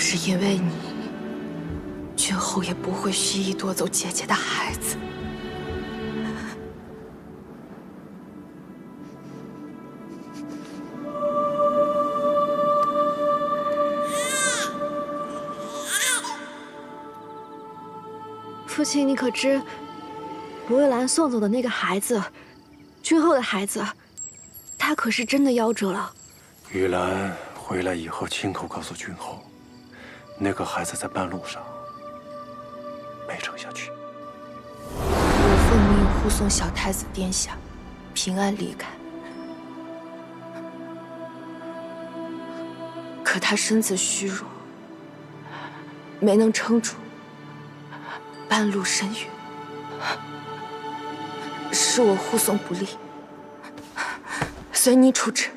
是因为你，君后也不会蓄意夺走姐姐的孩子。父亲，你可知，博月兰送走的那个孩子，君后的孩子，他可是真的夭折了。玉兰回来以后，亲口告诉君后，那个孩子在半路上没撑下去。我奉命护送小太子殿下平安离开，可他身子虚弱，没能撑住。 半路身陨，是我护送不力，随你处置。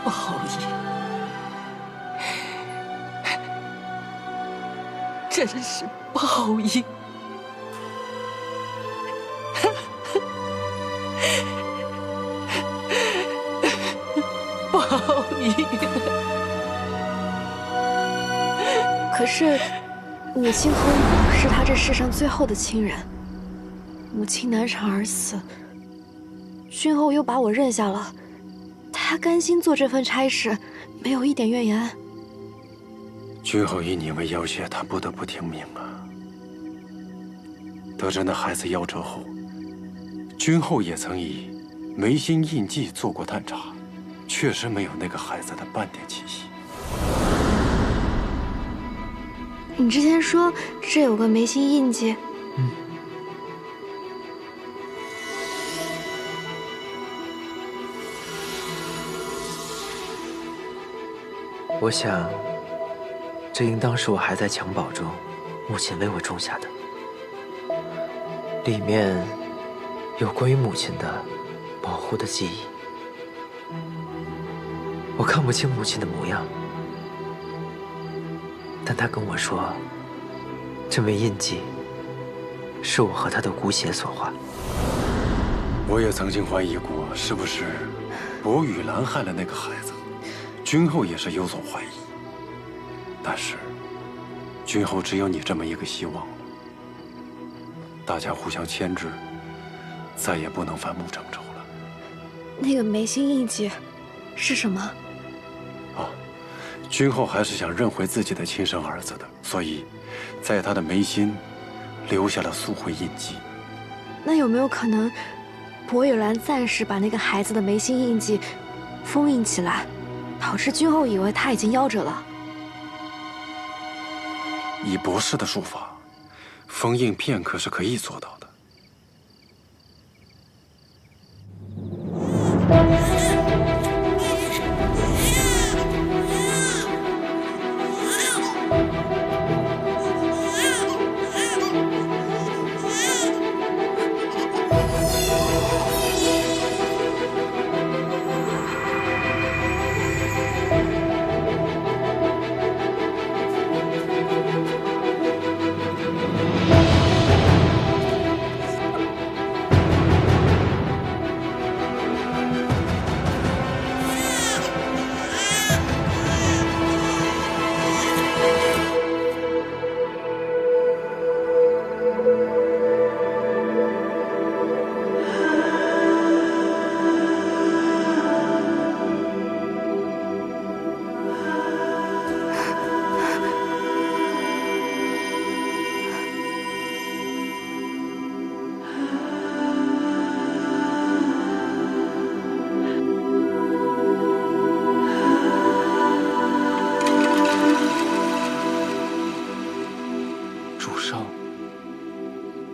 不好意，真是不好意。 可是，母亲和我是他这世上最后的亲人。母亲难产而死，君后又把我认下了，他甘心做这份差事，没有一点怨言。君后以你为要挟，他不得不听命啊。得知那孩子夭折后，君后也曾以眉心印记做过探查，确实没有那个孩子的半点气息。 你之前说这有个眉心印记，我想，这应当是我还在襁褓中，母亲为我种下的，里面有关于母亲的保护的记忆。我看不清母亲的模样。 但他跟我说，这枚印记是我和他的骨血所化。我也曾经怀疑过，是不是薄雨兰害了那个孩子，君后也是有所怀疑。但是，君后只有你这么一个希望了。大家互相牵制，再也不能反目成仇了。那个眉心印记是什么？ 君后还是想认回自己的亲生儿子的，所以，在他的眉心留下了素绘印记。那有没有可能，薄雨兰暂时把那个孩子的眉心印记封印起来，导致君后以为他已经夭折了？以博士的术法，封印片刻是可以做到的。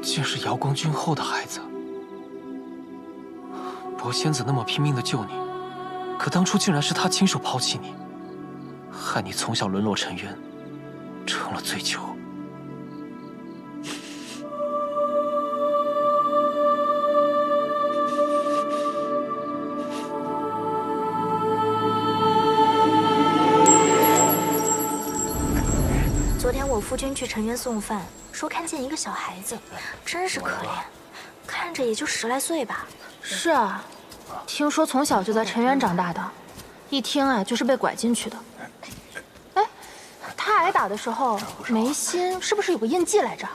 竟是瑶光君后的孩子。薄仙子那么拼命的救你，可当初竟然是他亲手抛弃你，害你从小沦落沉渊，成了罪囚。昨天我夫君去沉渊送饭，说看见一个小孩子，真是可怜，看着也就10来岁吧。是啊，听说从小就在陈园长大的，一听啊就是被拐进去的。哎，他挨打的时候眉心是不是有个印记来着？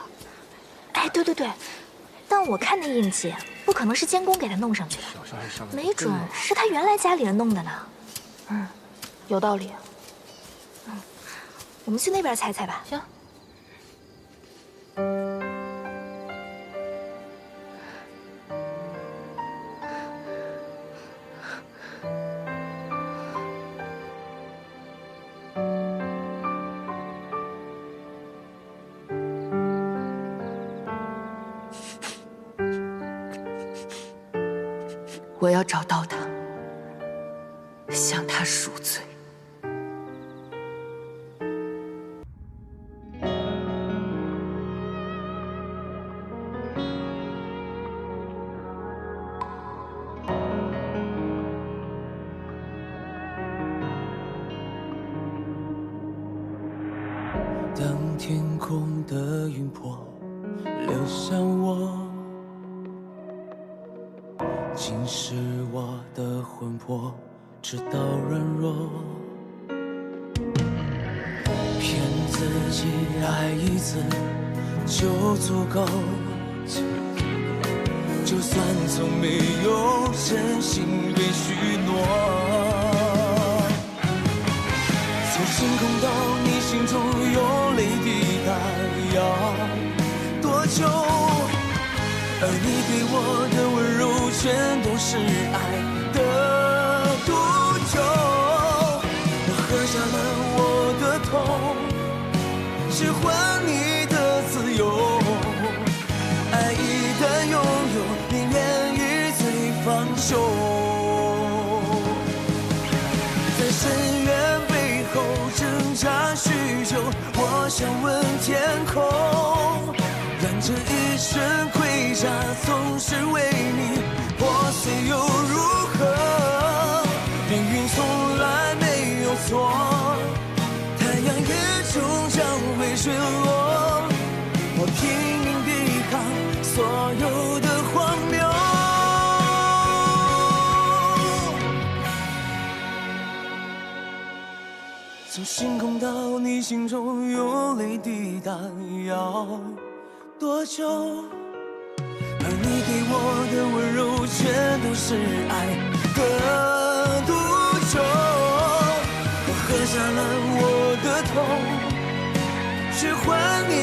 哎，对对对，但我看那印记不可能是监工给他弄上去的，没准是他原来家里人弄的呢。嗯，有道理。我们去那边猜猜吧。行。我要找到他，向他赎罪。当天空的云魄流向我，侵蚀我的魂魄，直到软弱。骗自己爱一次就足够，就算从没有真心被许诺。从星空到你心中有泪滴答，要多久？而你给我的温柔全都是爱的毒酒。我喝下了我的痛，只换你的自由。爱一旦拥有，宁愿与罪放手。在深渊背后挣扎许久，我想问天空，让这一生盔甲总是为你破碎又如何？命运从来没有错，太阳也终将会坠落。我拼命抵抗所有的荒谬。从星空到你心中有泪滴答，要多久？而你给我的温柔全都是爱的毒酒。我喝下了我的痛，只换你